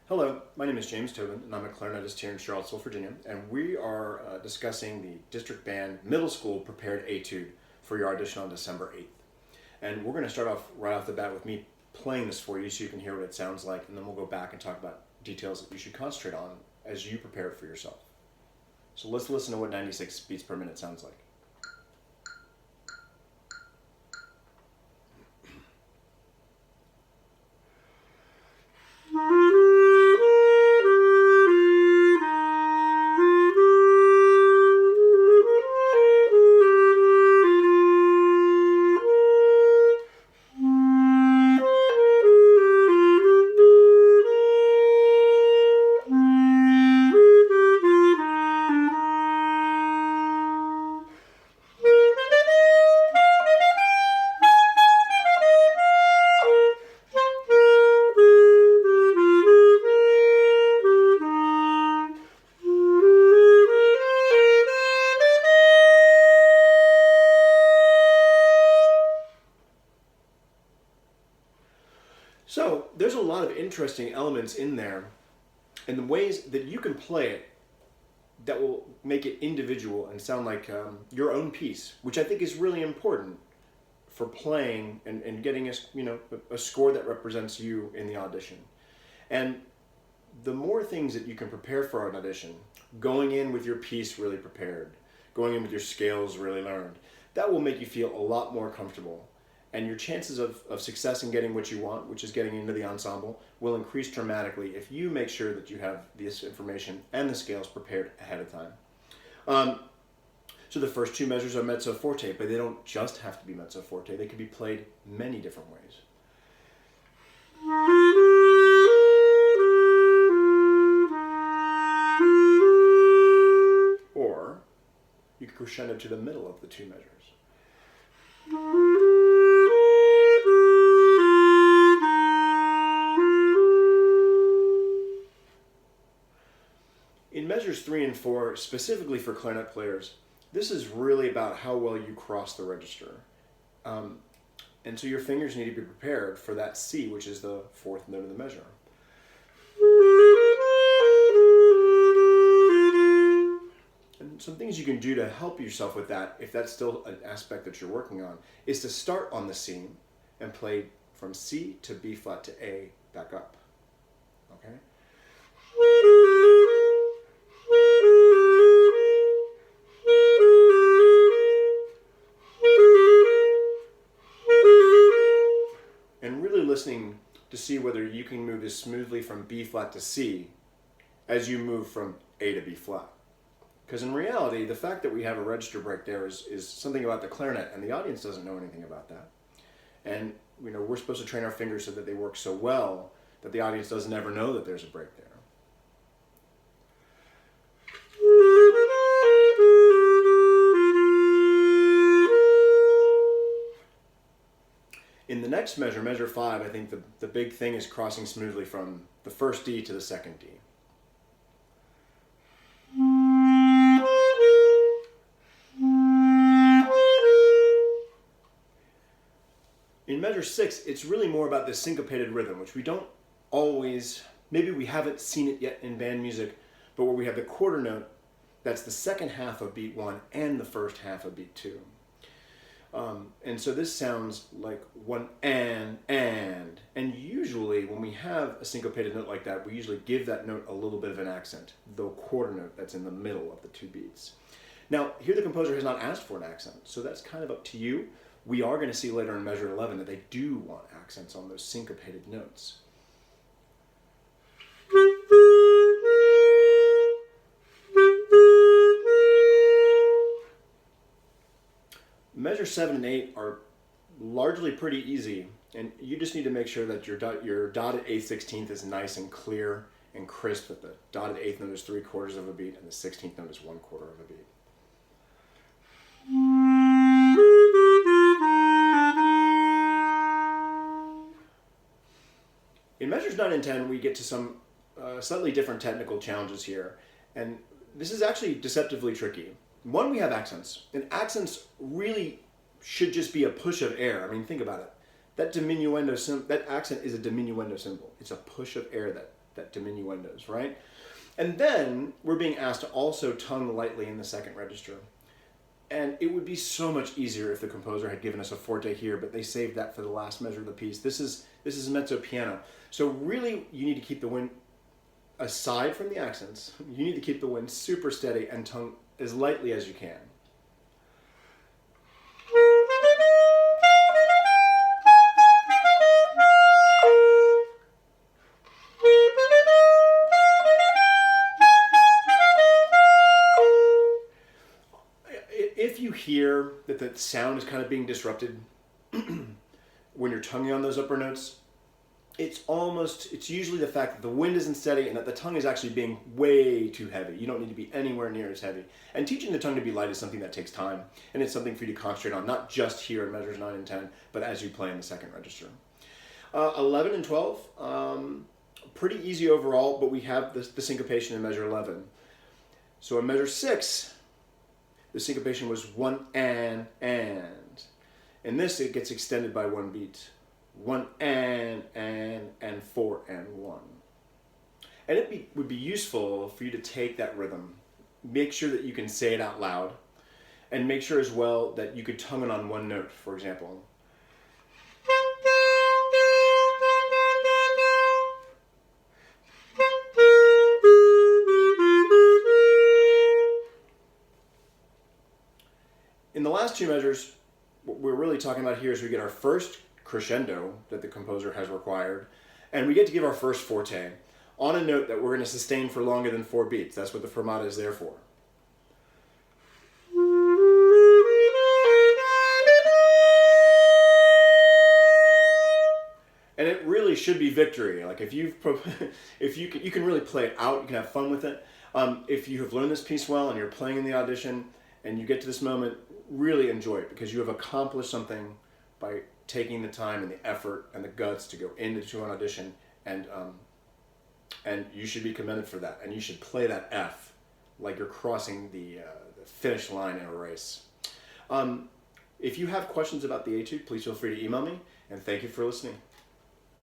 Hello, my name is James Tobin, and I'm a clarinetist here in Charlottesville, Virginia, and we are discussing the District Band Middle School Prepared Etude for your audition on December 8th. And we're going to start off right off the bat with me playing this for you so you can hear what it sounds like, and then we'll go back and talk about details that you should concentrate on as you prepare it for yourself. So let's listen to what 96 beats per minute sounds like. So there's a lot of interesting elements in there and the ways that you can play it that will make it individual and sound like your own piece, which I think is really important for playing and getting a score that represents you in the audition. And the more things that you can prepare for an audition, going in with your piece really prepared, going in with your scales really learned, that will make you feel a lot more comfortable. And your chances of success in getting what you want, which is getting into the ensemble, will increase dramatically if you make sure that you have this information and the scales prepared ahead of time. So the first two measures are mezzo forte, but they don't just have to be mezzo forte. They can be played many different ways. Or you can crescendo to the middle of the two measures. In measures 3 and 4, specifically for clarinet players, this is really about how well you cross the register. And so your fingers need to be prepared for that C, which is the fourth note of the measure. And some things you can do to help yourself with that, if that's still an aspect that you're working on, is to start on the C and play from C to B flat to A back up. Okay? And really listening to see whether you can move as smoothly from B flat to C as you move from A to B flat. Because in reality, the fact that we have a register break there is something about the clarinet, and the audience doesn't know anything about that. And we're supposed to train our fingers so that they work so well that the audience doesn't ever know that there's a break there. In the next measure, measure 5, I think the big thing is crossing smoothly from the first D to the second D. In measure 6, it's really more about this syncopated rhythm, which we don't always, maybe we haven't seen it yet in band music, but where we have the quarter note, that's the second half of beat 1 and the first half of beat 2. And so this sounds like one and. And usually when we have a syncopated note like that, we usually give that note a little bit of an accent, the quarter note that's in the middle of the two beats. Now, here the composer has not asked for an accent, so that's kind of up to you. We are going to see later in measure 11 that they do want accents on those syncopated notes. Measure 7 and 8 are largely pretty easy, and you just need to make sure that your dotted 8th 16th is nice and clear and crisp, that the dotted 8th note is 3/4 of a beat and the 16th note is 1/4 of a beat. In measures 9 and 10, we get to some slightly different technical challenges here, and this is actually deceptively tricky. One, we have accents, and accents really should just be a push of air. Think about it. That diminuendo that accent is a diminuendo symbol. It's a push of air that that diminuendos, right? And then we're being asked to also tongue lightly in the second register. And it would be so much easier if the composer had given us a forte here, but they saved that for the last measure of the piece. This is mezzo piano. So really, you need to keep the wind, aside from the accents, you need to keep the wind super steady and tongue as lightly as you can. If you hear that the sound is kind of being disrupted when you're tonguing on those upper notes, it's usually the fact that the wind isn't steady and that the tongue is actually being way too heavy. You don't need to be anywhere near as heavy. And teaching the tongue to be light is something that takes time, and it's something for you to concentrate on, not just here in measures 9 and 10, but as you play in the second register. 11 and 12, pretty easy overall, but we have the syncopation in measure 11. So in measure 6, the syncopation was 1 and. In this, it gets extended by 1 beat. 1 and 4 and 1. And it would be useful for you to take that rhythm, make sure that you can say it out loud, and make sure as well that you could tongue it on one note, for example. In the last two measures, what we're really talking about here is we get our first crescendo that the composer has required, and we get to give our first forte on a note that we're going to sustain for longer than 4 beats. That's what the fermata is there for. And it really should be victory. Like if you can really play it out, you can have fun with it. If you have learned this piece well and you're playing in the audition and you get to this moment, really enjoy it because you have accomplished something by taking the time and the effort and the guts to go into an audition, and you should be commended for that. And you should play that F like you're crossing the finish line in a race. If you have questions about the etude, please feel free to email me, and thank you for listening.